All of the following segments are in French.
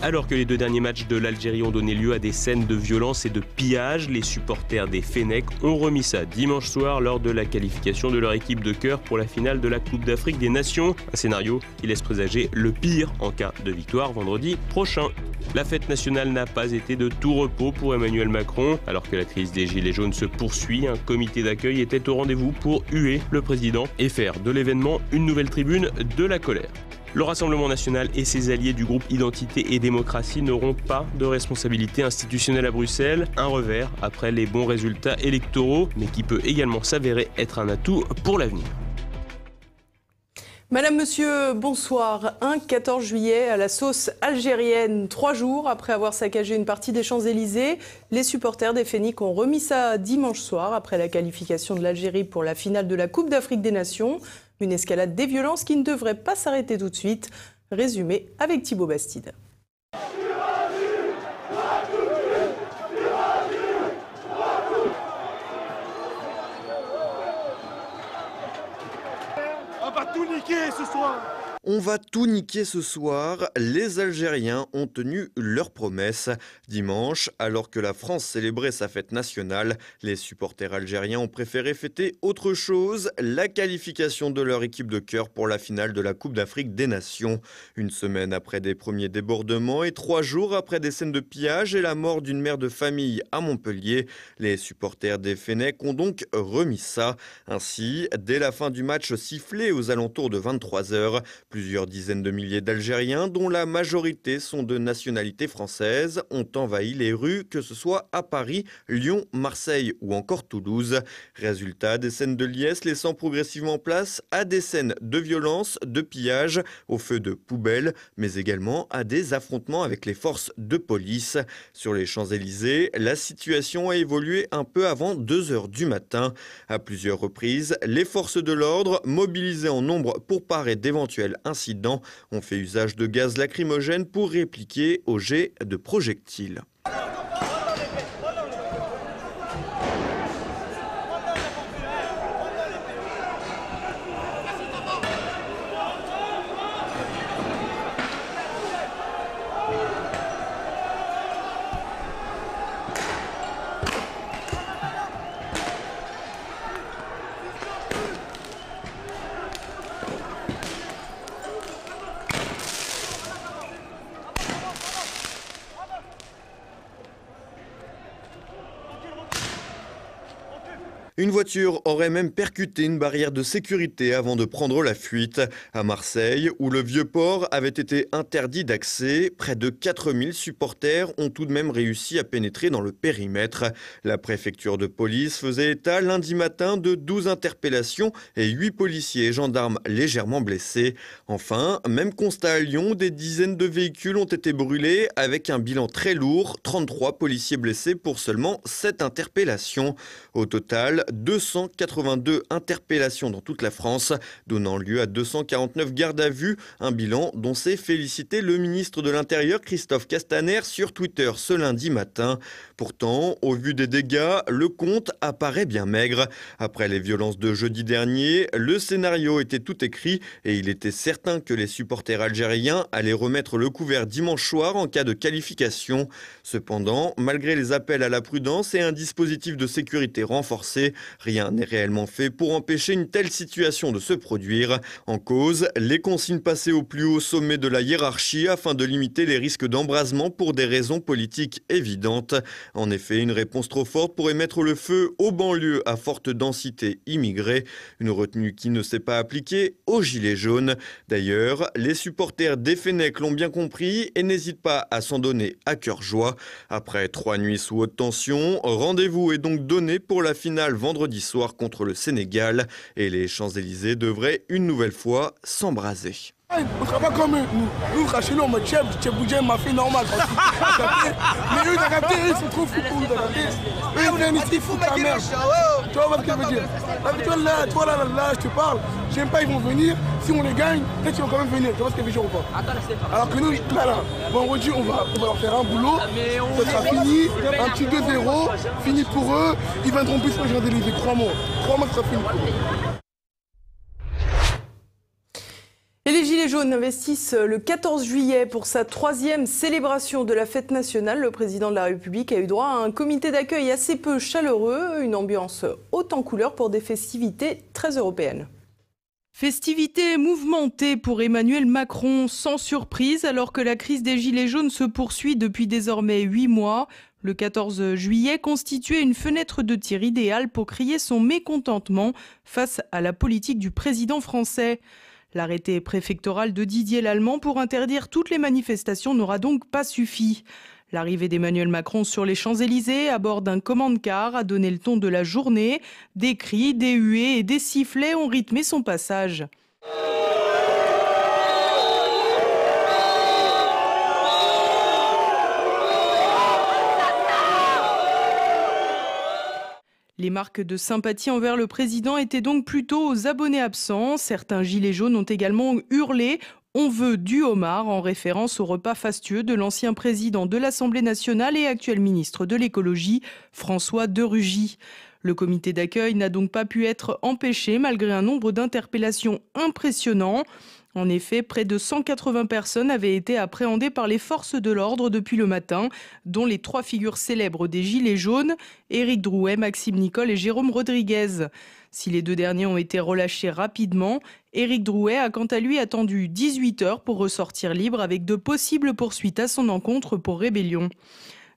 Alors que les 2 derniers matchs de l'Algérie ont donné lieu à des scènes de violence et de pillage, les supporters des Fennecs ont remis ça dimanche soir lors de la qualification de leur équipe de cœur pour la finale de la Coupe d'Afrique des Nations. Un scénario qui laisse présager le pire en cas de victoire vendredi prochain. La fête nationale n'a pas été de tout repos pour Emmanuel Macron. Alors que la crise des Gilets jaunes se poursuit, un comité d'accueil était au rendez-vous pour huer le président et faire de l'événement une nouvelle tribune de la colère. Le Rassemblement national et ses alliés du groupe Identité et Démocratie n'auront pas de responsabilité institutionnelle à Bruxelles. Un revers après les bons résultats électoraux, mais qui peut également s'avérer être un atout pour l'avenir. Madame, monsieur, bonsoir. Un 14 juillet à la sauce algérienne. 3 jours après avoir saccagé une partie des Champs-Élysées, les supporters des Fennecs ont remis ça dimanche soir après la qualification de l'Algérie pour la finale de la Coupe d'Afrique des Nations. Une escalade des violences qui ne devrait pas s'arrêter tout de suite. Résumé avec Thibaut Bastide. On va tout niquer ce soir. On va tout niquer ce soir. Les Algériens ont tenu leur promesse. Dimanche, alors que la France célébrait sa fête nationale, les supporters algériens ont préféré fêter autre chose, la qualification de leur équipe de cœur pour la finale de la Coupe d'Afrique des Nations. Une semaine après des premiers débordements et 3 jours après des scènes de pillage et la mort d'une mère de famille à Montpellier, les supporters des Fennecs ont donc remis ça. Ainsi, dès la fin du match sifflé aux alentours de 23h, plusieurs dizaines de milliers d'Algériens, dont la majorité sont de nationalité française, ont envahi les rues, que ce soit à Paris, Lyon, Marseille ou encore Toulouse. Résultat, des scènes de liesse laissant progressivement place à des scènes de violence, de pillage, au feu de poubelles, mais également à des affrontements avec les forces de police. Sur les Champs-Élysées, la situation a évolué un peu avant 2h du matin. À plusieurs reprises, les forces de l'ordre, mobilisées en nombre pour parer d'éventuels incidents, ont fait usage de gaz lacrymogène pour répliquer au jet de projectiles. Une voiture aurait même percuté une barrière de sécurité avant de prendre la fuite. À Marseille, où le Vieux-Port avait été interdit d'accès, près de 4000 supporters ont tout de même réussi à pénétrer dans le périmètre. La préfecture de police faisait état lundi matin de 12 interpellations et 8 policiers et gendarmes légèrement blessés. Enfin, même constat à Lyon, des dizaines de véhicules ont été brûlés avec un bilan très lourd, 33 policiers blessés pour seulement 7 interpellations. Au total, 282 interpellations dans toute la France, donnant lieu à 249 gardes à vue, un bilan dont s'est félicité le ministre de l'Intérieur Christophe Castaner sur Twitter ce lundi matin. Pourtant, au vu des dégâts, le compte apparaît bien maigre. Après les violences de jeudi dernier, le scénario était tout écrit et il était certain que les supporters algériens allaient remettre le couvert dimanche soir en cas de qualification. Cependant, malgré les appels à la prudence et un dispositif de sécurité renforcé, rien n'est réellement fait pour empêcher une telle situation de se produire. En cause, les consignes passées au plus haut sommet de la hiérarchie afin de limiter les risques d'embrasement pour des raisons politiques évidentes. En effet, une réponse trop forte pourrait mettre le feu aux banlieues à forte densité immigrée, une retenue qui ne s'est pas appliquée aux Gilets jaunes. D'ailleurs, les supporters des Fennecs l'ont bien compris et n'hésitent pas à s'en donner à cœur joie. Après 3 nuits sous haute tension, rendez-vous est donc donné pour la finale vendredi soir contre le Sénégal et les Champs-Élysées devraient une nouvelle fois s'embraser. On travaille comme eux. Nous, chez nous, on me tchèp, ma fille normale. Mais eux, ils sont trop fous pour nous. Eux, ils viennent ici, foutent ta merde. Tu vois ce que je veux dire? Toi, là, je te parle. J'aime pas, ils vont venir. Si on les gagne, peut-être qu'ils vont quand même venir. Tu vois ce que je veux dire ou pas? Alors que nous, là, vendredi, on va leur faire un boulot. Ça sera fini. Un petit 2-0. Fini pour eux. Ils viendront plus quand je vais délivrer. 3 mois. 3 mois, ça sera fini pour eux. Et les Gilets Gilets jaunes investissent le 14 juillet pour sa 3e célébration de la fête nationale. Le président de la République a eu droit à un comité d'accueil assez peu chaleureux, une ambiance haute en couleurs pour des festivités très européennes. Festivités mouvementées pour Emmanuel Macron, sans surprise, alors que la crise des Gilets jaunes se poursuit depuis désormais 8 mois. Le 14 juillet constituait une fenêtre de tir idéale pour crier son mécontentement face à la politique du président français. L'arrêté préfectoral de Didier Lallement pour interdire toutes les manifestations n'aura donc pas suffi. L'arrivée d'Emmanuel Macron sur les Champs-Élysées à bord d'un commande-car a donné le ton de la journée. Des cris, des huées et des sifflets ont rythmé son passage. Les marques de sympathie envers le président étaient donc plutôt aux abonnés absents. Certains gilets jaunes ont également hurlé « On veut du homard » en référence au repas fastueux de l'ancien président de l'Assemblée nationale et actuel ministre de l'écologie, François de Rugy. Le comité d'accueil n'a donc pas pu être empêché malgré un nombre d'interpellations impressionnant. En effet, près de 180 personnes avaient été appréhendées par les forces de l'ordre depuis le matin, dont les 3 figures célèbres des Gilets jaunes, Éric Drouet, Maxime Nicole et Jérôme Rodriguez. Si les 2 derniers ont été relâchés rapidement, Éric Drouet a quant à lui attendu 18 heures pour ressortir libre avec de possibles poursuites à son encontre pour rébellion.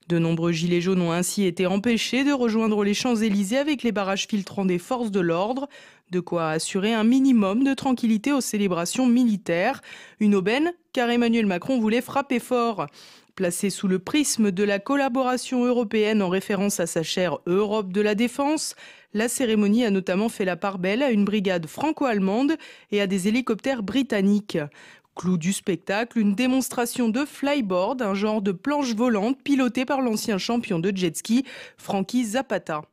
De nombreux gilets jaunes ont ainsi été empêchés de rejoindre les Champs-Élysées avec les barrages filtrants des forces de l'ordre, de quoi assurer un minimum de tranquillité aux célébrations militaires. Une aubaine, car Emmanuel Macron voulait frapper fort. Placé sous le prisme de la collaboration européenne en référence à sa chère Europe de la défense, la cérémonie a notamment fait la part belle à une brigade franco-allemande et à des hélicoptères britanniques. Clou du spectacle, une démonstration de flyboard, un genre de planche volante pilotée par l'ancien champion de jet ski, Frankie Zapata.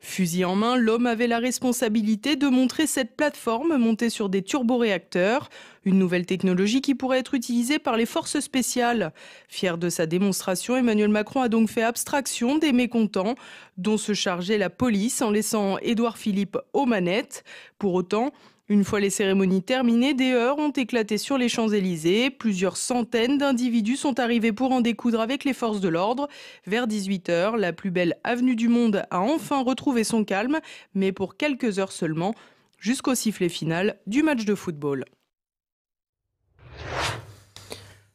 Fusil en main, l'homme avait la responsabilité de montrer cette plateforme montée sur des turboréacteurs, une nouvelle technologie qui pourrait être utilisée par les forces spéciales. Fier de sa démonstration, Emmanuel Macron a donc fait abstraction des mécontents dont se chargeait la police en laissant Édouard Philippe aux manettes. Pour autant, une fois les cérémonies terminées, des heurts ont éclaté sur les Champs-Élysées. Plusieurs centaines d'individus sont arrivés pour en découdre avec les forces de l'ordre. Vers 18h, la plus belle avenue du monde a enfin retrouvé son calme, mais pour quelques heures seulement, jusqu'au sifflet final du match de football.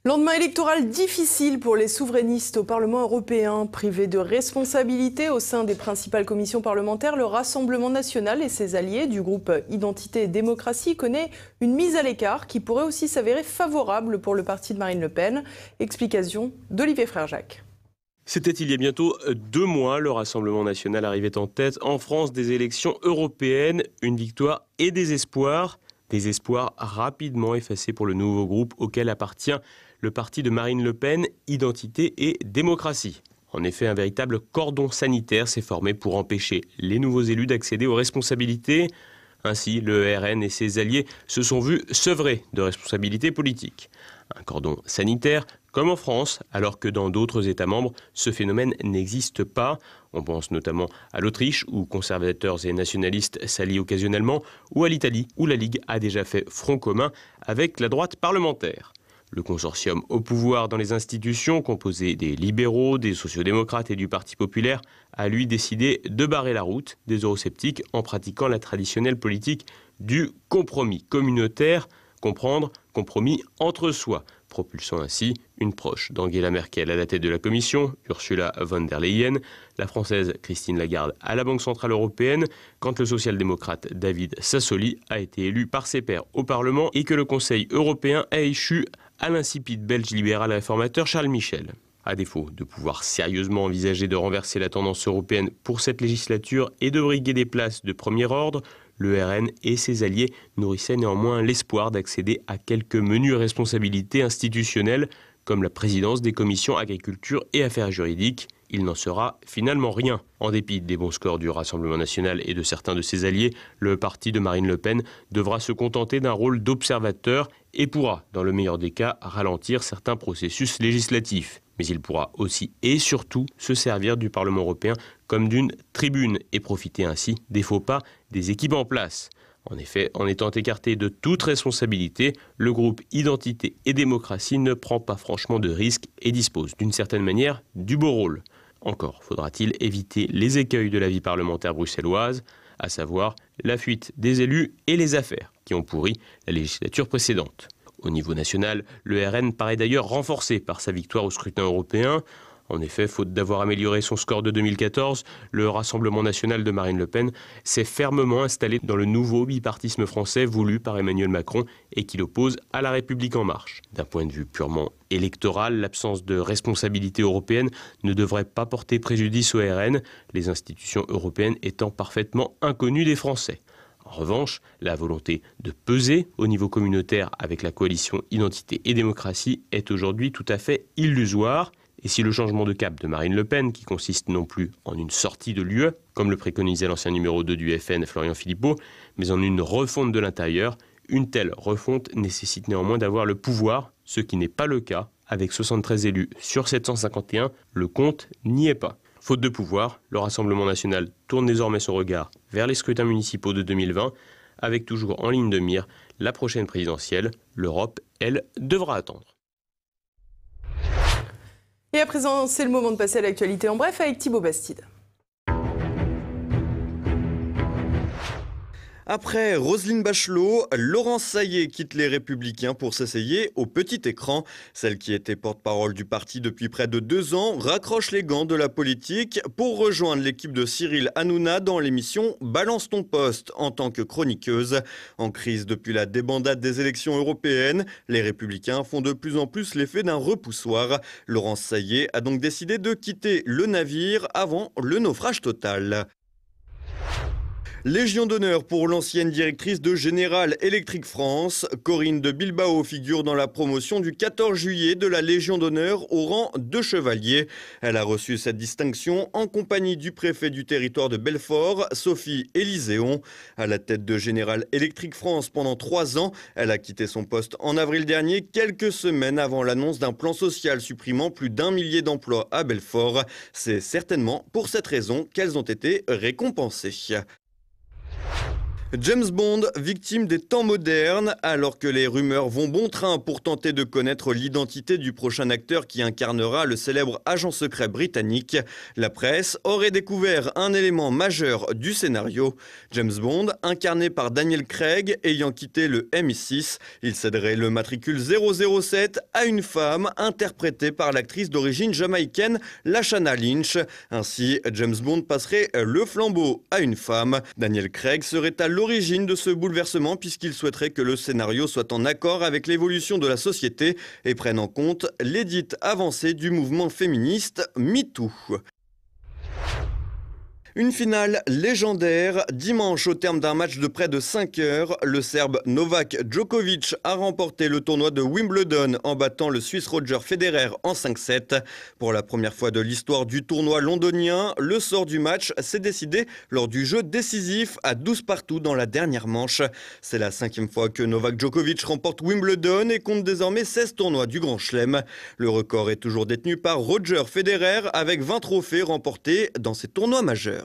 Lendemain électoral difficile pour les souverainistes au Parlement européen. Privés de responsabilité au sein des principales commissions parlementaires, le Rassemblement national et ses alliés du groupe Identité et Démocratie connaît une mise à l'écart qui pourrait aussi s'avérer favorable pour le parti de Marine Le Pen. Explication d'Olivier Frère-Jacques. C'était il y a bientôt 2 mois, le Rassemblement national arrivait en tête en France des élections européennes. Une victoire et des espoirs. Des espoirs rapidement effacés pour le nouveau groupe auquel appartient le parti de Marine Le Pen, Identité et Démocratie. En effet, un véritable cordon sanitaire s'est formé pour empêcher les nouveaux élus d'accéder aux responsabilités. Ainsi, le RN et ses alliés se sont vus sevrés de responsabilités politiques. Un cordon sanitaire comme en France, alors que dans d'autres États membres, ce phénomène n'existe pas. On pense notamment à l'Autriche, où conservateurs et nationalistes s'allient occasionnellement, ou à l'Italie, où la Ligue a déjà fait front commun avec la droite parlementaire. Le consortium au pouvoir dans les institutions, composé des libéraux, des sociodémocrates et du Parti populaire, a lui décidé de barrer la route des eurosceptiques en pratiquant la traditionnelle politique du compromis communautaire, comprendre compromis entre soi, propulsant ainsi une proche d'Angela Merkel à la tête de la Commission, Ursula von der Leyen, la Française Christine Lagarde à la Banque Centrale Européenne, quand le social-démocrate David Sassoli a été élu par ses pairs au Parlement et que le Conseil européen a échu à l'insipide belge libéral réformateur Charles Michel. À défaut de pouvoir sérieusement envisager de renverser la tendance européenne pour cette législature et de briguer des places de premier ordre, le RN et ses alliés nourrissaient néanmoins l'espoir d'accéder à quelques menues responsabilités institutionnelles, comme la présidence des commissions agriculture et affaires juridiques. Il n'en sera finalement rien. En dépit des bons scores du Rassemblement national et de certains de ses alliés, le parti de Marine Le Pen devra se contenter d'un rôle d'observateur et pourra, dans le meilleur des cas, ralentir certains processus législatifs. Mais il pourra aussi et surtout se servir du Parlement européen comme d'une tribune et profiter ainsi des faux pas des équipes en place. En effet, en étant écarté de toute responsabilité, le groupe Identité et Démocratie ne prend pas franchement de risques et dispose d'une certaine manière du beau rôle. Encore faudra-t-il éviter les écueils de la vie parlementaire bruxelloise, à savoir la fuite des élus et les affaires qui ont pourri la législature précédente. Au niveau national, le RN paraît d'ailleurs renforcé par sa victoire au scrutin européen. En effet, faute d'avoir amélioré son score de 2014, le Rassemblement national de Marine Le Pen s'est fermement installé dans le nouveau bipartisme français voulu par Emmanuel Macron et qui l'oppose à La République en marche. D'un point de vue purement électoral, l'absence de responsabilité européenne ne devrait pas porter préjudice au RN, les institutions européennes étant parfaitement inconnues des Français. En revanche, la volonté de peser au niveau communautaire avec la coalition Identité et Démocratie est aujourd'hui tout à fait illusoire. Et si le changement de cap de Marine Le Pen, qui consiste non plus en une sortie de l'UE, comme le préconisait l'ancien numéro 2 du FN, Florian Philippot, mais en une refonte de l'intérieur, une telle refonte nécessite néanmoins d'avoir le pouvoir, ce qui n'est pas le cas. Avec 73 élus sur 751, le compte n'y est pas. Faute de pouvoir, le Rassemblement national tourne désormais son regard vers les scrutins municipaux de 2020, avec toujours en ligne de mire la prochaine présidentielle. L'Europe, elle, devra attendre. Et à présent, c'est le moment de passer à l'actualité en bref avec Thibaut Bastide. Après Roselyne Bachelot, Laurence Saillé quitte les Républicains pour s'essayer au petit écran. Celle qui était porte-parole du parti depuis près de 2 ans raccroche les gants de la politique pour rejoindre l'équipe de Cyril Hanouna dans l'émission Balance ton poste en tant que chroniqueuse. En crise depuis la débandade des élections européennes, les Républicains font de plus en plus l'effet d'un repoussoir. Laurence Saillé a donc décidé de quitter le navire avant le naufrage total. Légion d'honneur pour l'ancienne directrice de General Electric France. Corinne de Bilbao figure dans la promotion du 14 juillet de la Légion d'honneur au rang de chevalier. Elle a reçu cette distinction en compagnie du préfet du territoire de Belfort, Sophie Élyséon. À la tête de General Electric France pendant 3 ans, elle a quitté son poste en avril dernier, quelques semaines avant l'annonce d'un plan social supprimant plus d'1 millier d'emplois à Belfort. C'est certainement pour cette raison qu'elles ont été récompensées. James Bond, victime des temps modernes, alors que les rumeurs vont bon train pour tenter de connaître l'identité du prochain acteur qui incarnera le célèbre agent secret britannique. La presse aurait découvert un élément majeur du scénario. James Bond, incarné par Daniel Craig, ayant quitté le MI6, il céderait le matricule 007 à une femme interprétée par l'actrice d'origine jamaïcaine Lashana Lynch. Ainsi, James Bond passerait le flambeau à une femme. Daniel Craig serait à l'origine de ce bouleversement puisqu'il souhaiterait que le scénario soit en accord avec l'évolution de la société et prenne en compte les dites avancées du mouvement féministe MeToo. Une finale légendaire. Dimanche, au terme d'un match de près de 5 heures, le Serbe Novak Djokovic a remporté le tournoi de Wimbledon en battant le Suisse Roger Federer en 5-7. Pour la première fois de l'histoire du tournoi londonien, le sort du match s'est décidé lors du jeu décisif à 12 partout dans la dernière manche. C'est la 5e fois que Novak Djokovic remporte Wimbledon et compte désormais 16 tournois du Grand Chelem. Le record est toujours détenu par Roger Federer avec 20 trophées remportés dans ces tournois majeurs.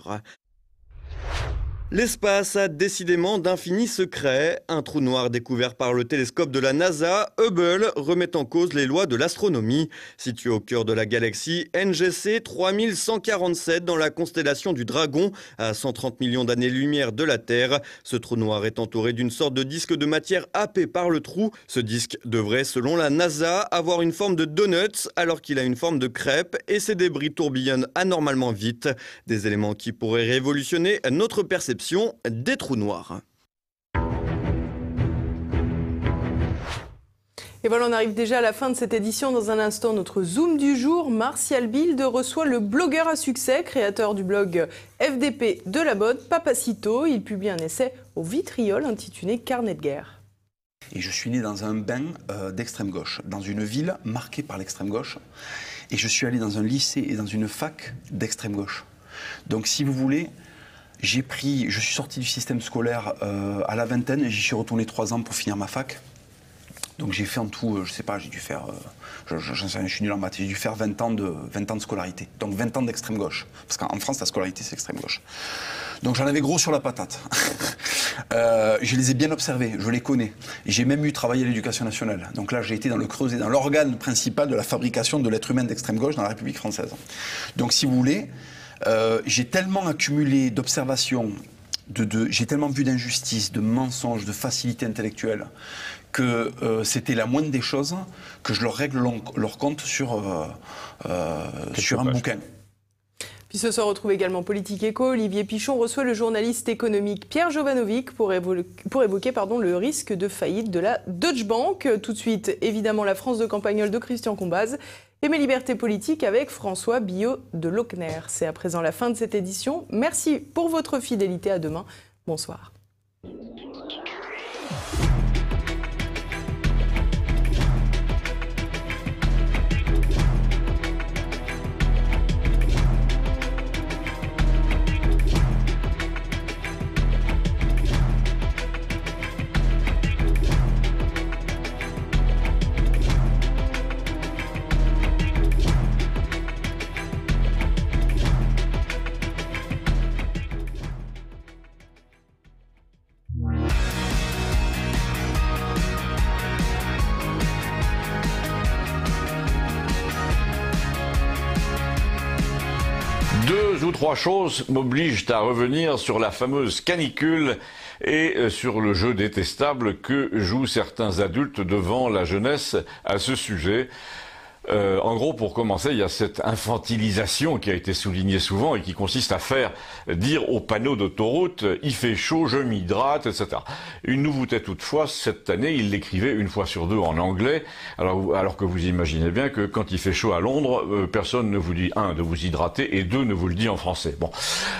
L'espace a décidément d'infinis secrets. Un trou noir découvert par le télescope de la NASA, Hubble, remet en cause les lois de l'astronomie. Situé au cœur de la galaxie NGC 3147 dans la constellation du Dragon, à 130 millions d'années-lumière de la Terre, ce trou noir est entouré d'une sorte de disque de matière happé par le trou. Ce disque devrait, selon la NASA, avoir une forme de donut alors qu'il a une forme de crêpe et ses débris tourbillonnent anormalement vite. Des éléments qui pourraient révolutionner notre perception des trous noirs. Et voilà, on arrive déjà à la fin de cette édition. Dans un instant, notre Zoom du jour, Martial Bild reçoit le blogueur à succès, créateur du blog FDP de la mode, Papacito. Il publie un essai au vitriol intitulé Carnet de guerre. Et je suis né dans un bain d'extrême gauche, dans une ville marquée par l'extrême gauche. Et je suis allé dans un lycée et dans une fac d'extrême gauche. Donc si vous voulez, je suis sorti du système scolaire à la vingtaine et j'y suis retourné 3 ans pour finir ma fac. Donc j'ai fait en tout, je sais pas, j'ai dû faire, j'en sais rien, je suis nul en maths, j'ai dû faire 20 ans de scolarité. Donc 20 ans d'extrême gauche. Parce qu'en France, la scolarité, c'est extrême gauche. Donc j'en avais gros sur la patate. Je les ai bien observés, je les connais. J'ai même eu travaillé à l'éducation nationale. Donc là, j'ai été dans le creuset, dans l'organe principal de la fabrication de l'être humain d'extrême gauche dans la République française. Donc si vous voulez, j'ai tellement accumulé d'observations, j'ai tellement vu d'injustices, de mensonges, de facilité intellectuelle, que c'était la moindre des choses que je leur règle leur compte sur un bouquin. Puis ce soir, retrouve également Politique Éco. Olivier Pichon reçoit le journaliste économique Pierre Jovanovic pour évoquer le risque de faillite de la Deutsche Bank. Tout de suite, évidemment, la France de Campagnol de Christian Combaz et mes libertés politiques avec François Billot de Lochner. C'est à présent la fin de cette édition. Merci pour votre fidélité. À demain. Bonsoir. Deux ou trois choses m'obligent à revenir sur la fameuse canicule et sur le jeu détestable que jouent certains adultes devant la jeunesse à ce sujet. En gros, pour commencer, il y a cette infantilisation qui a été soulignée souvent et qui consiste à dire aux panneaux d'autoroute « il fait chaud, je m'hydrate », etc. Une nouveauté toutefois, cette année, il l'écrivait 1 fois sur 2 en anglais, alors que vous imaginez bien que quand il fait chaud à Londres, personne ne vous dit, 1, de vous hydrater, et 2, ne vous le dit en français. Bon.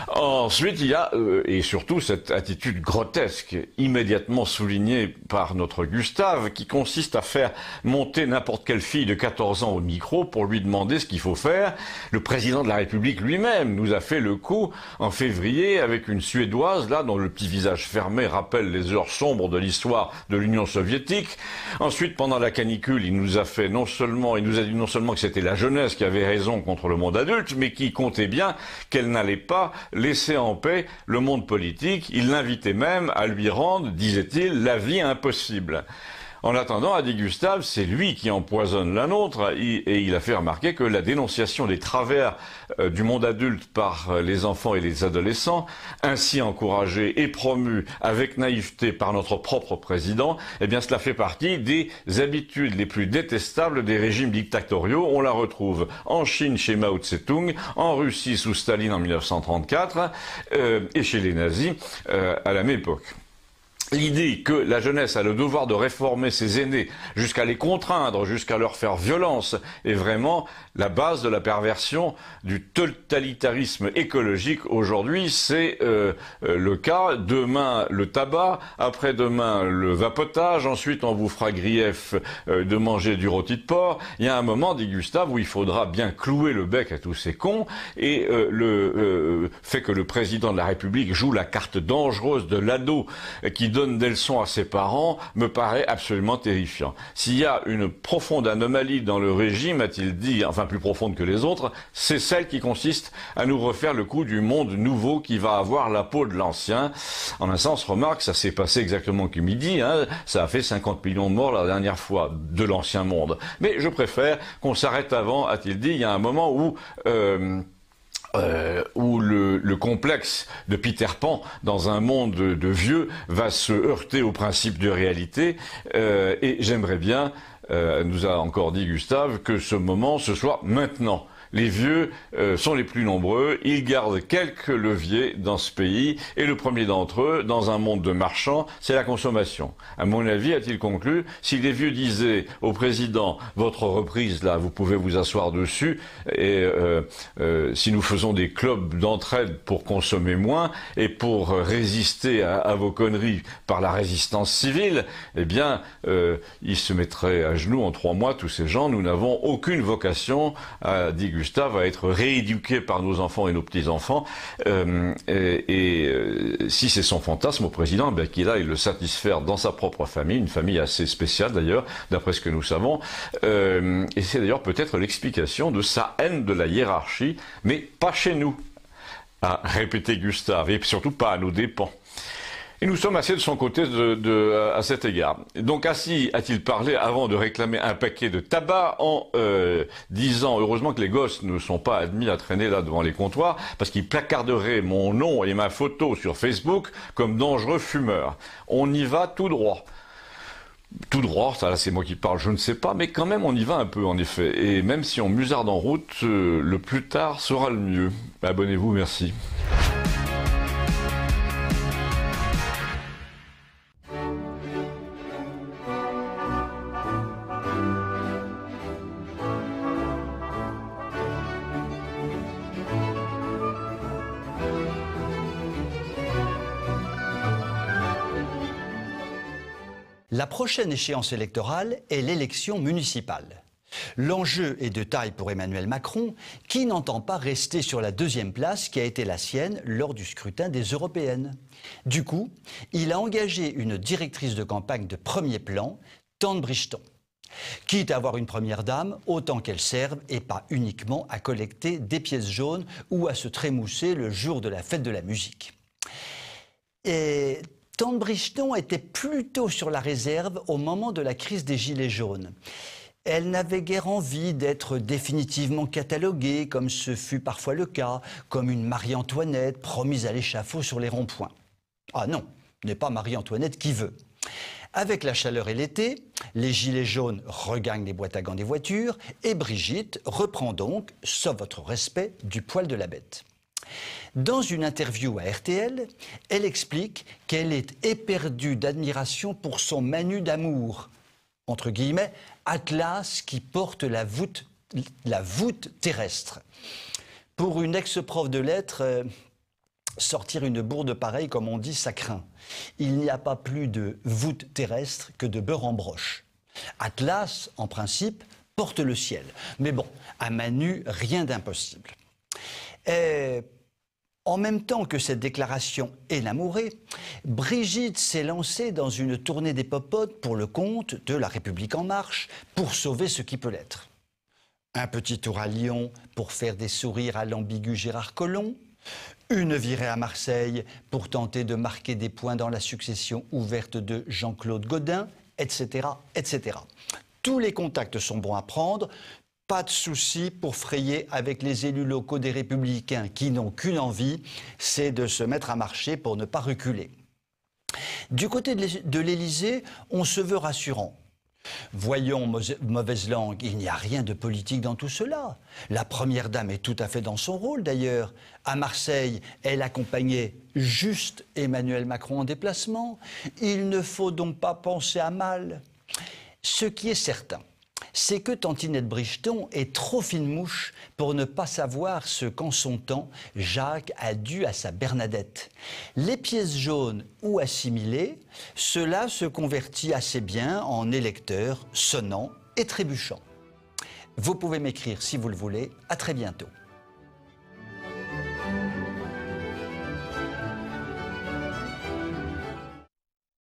Ensuite, il y a, et surtout, cette attitude grotesque, immédiatement soulignée par notre Gustave, qui consiste à faire monter n'importe quelle fille de 14 ans au micro pour lui demander ce qu'il faut faire. Le président de la République lui-même nous a fait le coup en février avec une Suédoise, là, dont le petit visage fermé rappelle les heures sombres de l'histoire de l'Union soviétique. Ensuite, pendant la canicule, il nous a dit non seulement que c'était la jeunesse qui avait raison contre le monde adulte, mais qui comptait bien qu'elle n'allait pas laisser en paix le monde politique. Il l'invitait même à lui rendre, disait-il, la vie impossible. En attendant, a dit Gustave, c'est lui qui empoisonne la nôtre, et il a fait remarquer que la dénonciation des travers du monde adulte par les enfants et les adolescents, ainsi encouragée et promue avec naïveté par notre propre président, eh bien cela fait partie des habitudes les plus détestables des régimes dictatoriaux. On la retrouve en Chine chez Mao Tse-tung, en Russie sous Staline en 1934, et chez les nazis à la même époque. L'idée que la jeunesse a le devoir de réformer ses aînés jusqu'à les contraindre, jusqu'à leur faire violence, est vraiment la base de la perversion du totalitarisme écologique. Aujourd'hui, c'est le cas. Demain, le tabac. Après-demain, le vapotage. Ensuite, on vous fera grief de manger du rôti de porc. Il y a un moment, dit Gustave, où il faudra bien clouer le bec à tous ces cons. Et le fait que le président de la République joue la carte dangereuse de l'ado qui donne des leçons à ses parents me paraît absolument terrifiant. S'il y a une profonde anomalie dans le régime, a-t-il dit, enfin plus profonde que les autres, c'est celle qui consiste à nous refaire le coup du monde nouveau qui va avoir la peau de l'ancien. En un sens, remarque, ça s'est passé exactement comme il dit, hein, ça a fait 50 millions de morts la dernière fois de l'ancien monde. Mais je préfère qu'on s'arrête avant, a-t-il dit, il y a un moment où le complexe de Peter Pan dans un monde de vieux va se heurter au principe de réalité, et j'aimerais bien, nous a encore dit Gustave, que ce moment ce soit maintenant. les vieux sont les plus nombreux, ils gardent quelques leviers dans ce pays, et le premier d'entre eux, dans un monde de marchands, c'est la consommation. À mon avis, a-t-il conclu, si les vieux disaient au président, votre reprise là, vous pouvez vous asseoir dessus, et si nous faisons des clubs d'entraide pour consommer moins, et pour résister à vos conneries par la résistance civile, eh bien, ils se mettraient à genoux en 3 mois, tous ces gens. Nous n'avons aucune vocation, dit Gustave, à être rééduqués par nos enfants et nos petits-enfants. Si c'est son fantasme au président, eh qu'il aille le satisfaire dans sa propre famille, une famille assez spéciale d'ailleurs, d'après ce que nous savons. Et c'est d'ailleurs peut-être l'explication de sa haine de la hiérarchie, mais pas chez nous, a répété Gustave, et surtout pas à nos dépens. Et nous sommes assez de son côté à cet égard. Donc ainsi a-t-il parlé avant de réclamer un paquet de tabac en disant, heureusement que les gosses ne sont pas admis à traîner là devant les comptoirs, parce qu'ils placarderaient mon nom et ma photo sur Facebook comme dangereux fumeurs. On y va tout droit. Tout droit, ça là c'est moi qui parle, je ne sais pas, mais quand même on y va un peu en effet. Et même si on musarde en route, le plus tard sera le mieux. Abonnez-vous, merci. La prochaine échéance électorale est l'élection municipale. L'enjeu est de taille pour Emmanuel Macron, qui n'entend pas rester sur la 2e place qui a été la sienne lors du scrutin des européennes. Du coup, il a engagé une directrice de campagne de premier plan, Tante Bricheton. Quitte à avoir une première dame, autant qu'elle serve et pas uniquement à collecter des pièces jaunes ou à se trémousser le jour de la fête de la musique. Et Tante Bricheton était plutôt sur la réserve au moment de la crise des Gilets jaunes. Elle n'avait guère envie d'être définitivement cataloguée, comme ce fut parfois le cas, comme une Marie-Antoinette promise à l'échafaud sur les ronds-points. Ah non, n'est pas Marie-Antoinette qui veut. Avec la chaleur et l'été, les Gilets jaunes regagnent les boîtes à gants des voitures et Brigitte reprend donc, sauf votre respect, du poil de la bête. Dans une interview à RTL, elle explique qu'elle est éperdue d'admiration pour son Manu d'amour, entre guillemets, Atlas qui porte la voûte terrestre. Pour une ex-prof de lettres, sortir une bourde pareille, comme on dit, ça craint. Il n'y a pas plus de voûte terrestre que de beurre en broche. Atlas, en principe, porte le ciel. Mais bon, à Manu, rien d'impossible. En même temps que cette déclaration énamourée, Brigitte s'est lancée dans une tournée des popotes pour le compte de La République En Marche pour sauver ce qui peut l'être. Un petit tour à Lyon pour faire des sourires à l'ambigu Gérard Collomb, une virée à Marseille pour tenter de marquer des points dans la succession ouverte de Jean-Claude Gaudin, etc., etc. Tous les contacts sont bons à prendre. Pas de souci pour frayer avec les élus locaux des Républicains qui n'ont qu'une envie, c'est de se mettre à marcher pour ne pas reculer. Du côté de l'Élysée, on se veut rassurant. Voyons, mauvaise langue, il n'y a rien de politique dans tout cela. La première dame est tout à fait dans son rôle d'ailleurs. À Marseille, elle accompagnait juste Emmanuel Macron en déplacement. Il ne faut donc pas penser à mal. Ce qui est certain, c'est que Tantinette Bricheton est trop fine mouche pour ne pas savoir ce qu'en son temps Jacques a dû à sa Bernadette. Les pièces jaunes ou assimilées, cela se convertit assez bien en électeurs sonnants et trébuchants. Vous pouvez m'écrire si vous le voulez. À très bientôt.